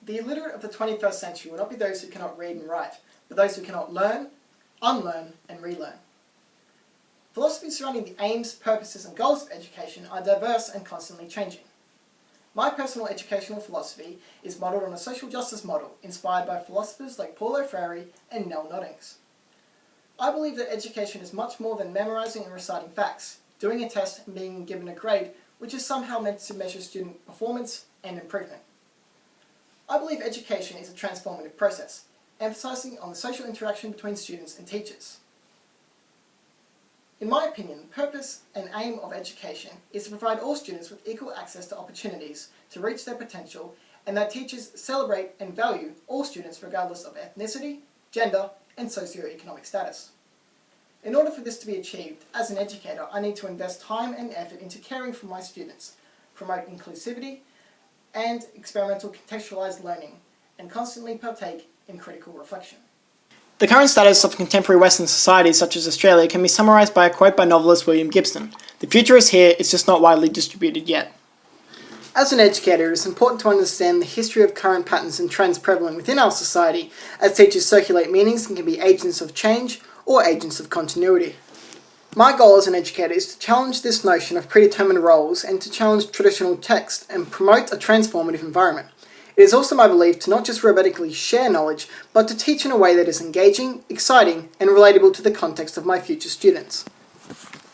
The illiterate of the 21st century will not be those who cannot read and write, but those who cannot learn, unlearn, and relearn. Philosophies surrounding the aims, purposes, and goals of education are diverse and constantly changing. My personal educational philosophy is modelled on a social justice model inspired by philosophers like Paulo Freire and Nell Noddings. I believe that education is much more than memorising and reciting facts, doing a test and being given a grade which is somehow meant to measure student performance and improvement. I believe education is a transformative process, emphasising on the social interaction between students and teachers. In my opinion, the purpose and aim of education is to provide all students with equal access to opportunities to reach their potential, and that teachers celebrate and value all students regardless of ethnicity, gender, and socio-economic status. In order for this to be achieved, as an educator, I need to invest time and effort into caring for my students, promote inclusivity and experimental contextualised learning, and constantly partake in critical reflection. The current status of contemporary Western societies such as Australia can be summarised by a quote by novelist William Gibson: "The future is here, it's just not widely distributed yet." As an educator, it is important to understand the history of current patterns and trends prevalent within our society, as teachers circulate meanings and can be agents of change or agents of continuity. My goal as an educator is to challenge this notion of predetermined roles and to challenge traditional text and promote a transformative environment. It is also my belief to not just robotically share knowledge, but to teach in a way that is engaging, exciting, and relatable to the context of my future students.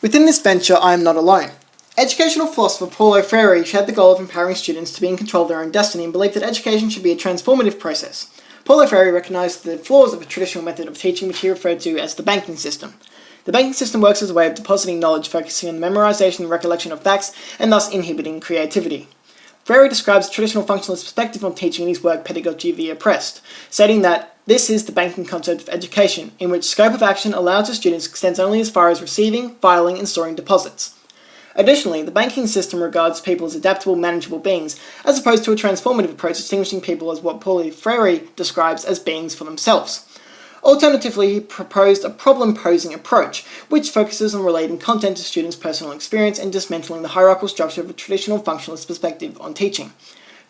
Within this venture, I am not alone. Educational philosopher Paulo Freire shared the goal of empowering students to be in control of their own destiny and believed that education should be a transformative process. Paulo Freire recognised the flaws of a traditional method of teaching, which he referred to as the banking system. The banking system works as a way of depositing knowledge, focusing on the memorisation and recollection of facts, and thus inhibiting creativity. Freire describes the traditional functionalist perspective on teaching in his work Pedagogy of the Oppressed, stating that this is the banking concept of education, in which scope of action allowed to students extends only as far as receiving, filing, and storing deposits. Additionally, the banking system regards people as adaptable, manageable beings, as opposed to a transformative approach distinguishing people as what Paulo Freire describes as beings for themselves. Alternatively, he proposed a problem-posing approach, which focuses on relating content to students' personal experience and dismantling the hierarchical structure of a traditional functionalist perspective on teaching.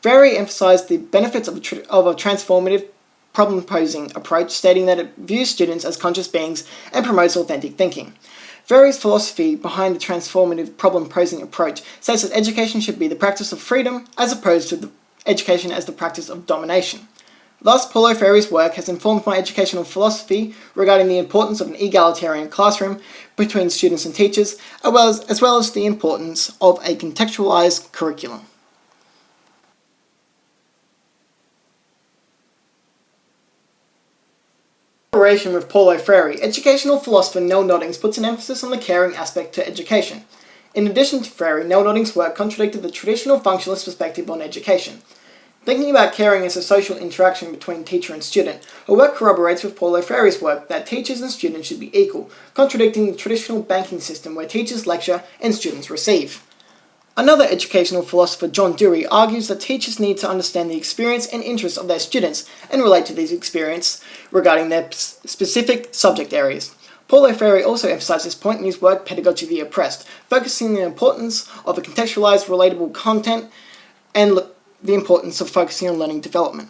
Freire emphasized the benefits of a transformative problem-posing approach, stating that it views students as conscious beings and promotes authentic thinking. Freire's philosophy behind the transformative problem-posing approach states that education should be the practice of freedom as opposed to education as the practice of domination. Thus, Paulo Freire's work has informed my educational philosophy regarding the importance of an egalitarian classroom between students and teachers, as well as the importance of a contextualized curriculum. In collaboration with Paulo Freire, educational philosopher Nell Noddings puts an emphasis on the caring aspect to education. In addition to Freire, Nell Noddings' work contradicted the traditional functionalist perspective on education. Thinking about caring as a social interaction between teacher and student, her work corroborates with Paulo Freire's work that teachers and students should be equal, contradicting the traditional banking system where teachers lecture and students receive. Another educational philosopher, John Dewey, argues that teachers need to understand the experience and interests of their students and relate to these experiences regarding their specific subject areas. Paulo Freire also emphasized this point in his work Pedagogy of the Oppressed, focusing on the importance of a contextualized, relatable content and the importance of focusing on learning development.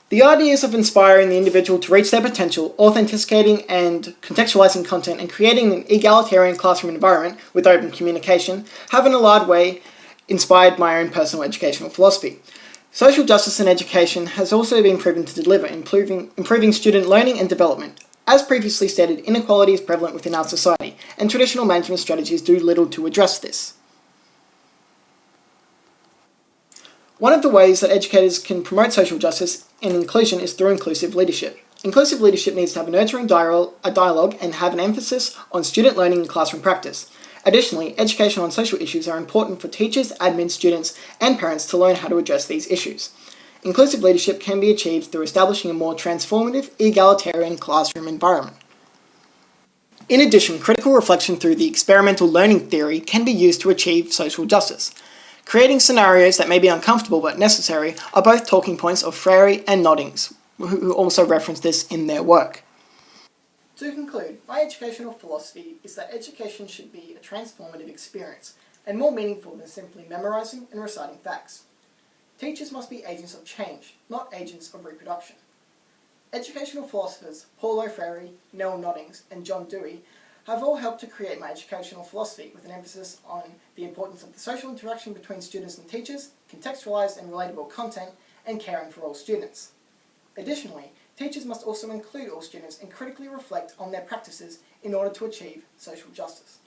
The ideas of inspiring the individual to reach their potential, authenticating and contextualizing content, and creating an egalitarian classroom environment with open communication have in a large way inspired my own personal educational philosophy. Social justice in education has also been proven to deliver, improving student learning and development. As previously stated, inequality is prevalent within our society, and traditional management strategies do little to address this. One of the ways that educators can promote social justice and inclusion is through inclusive leadership. Inclusive leadership needs to have a nurturing dialogue and have an emphasis on student learning and classroom practice. Additionally, education on social issues are important for teachers, admin, students, and parents to learn how to address these issues. Inclusive leadership can be achieved through establishing a more transformative, egalitarian classroom environment. In addition, critical reflection through the experimental learning theory can be used to achieve social justice. Creating scenarios that may be uncomfortable but necessary are both talking points of Freire and Noddings, who also reference this in their work. To conclude, my educational philosophy is that education should be a transformative experience and more meaningful than simply memorizing and reciting facts. Teachers must be agents of change, not agents of reproduction. Educational philosophers Paulo Freire, Nell Noddings, and John Dewey have all helped to create my educational philosophy with an emphasis on the importance of the social interaction between students and teachers, contextualised and relatable content, and caring for all students. Additionally, teachers must also include all students and critically reflect on their practices in order to achieve social justice.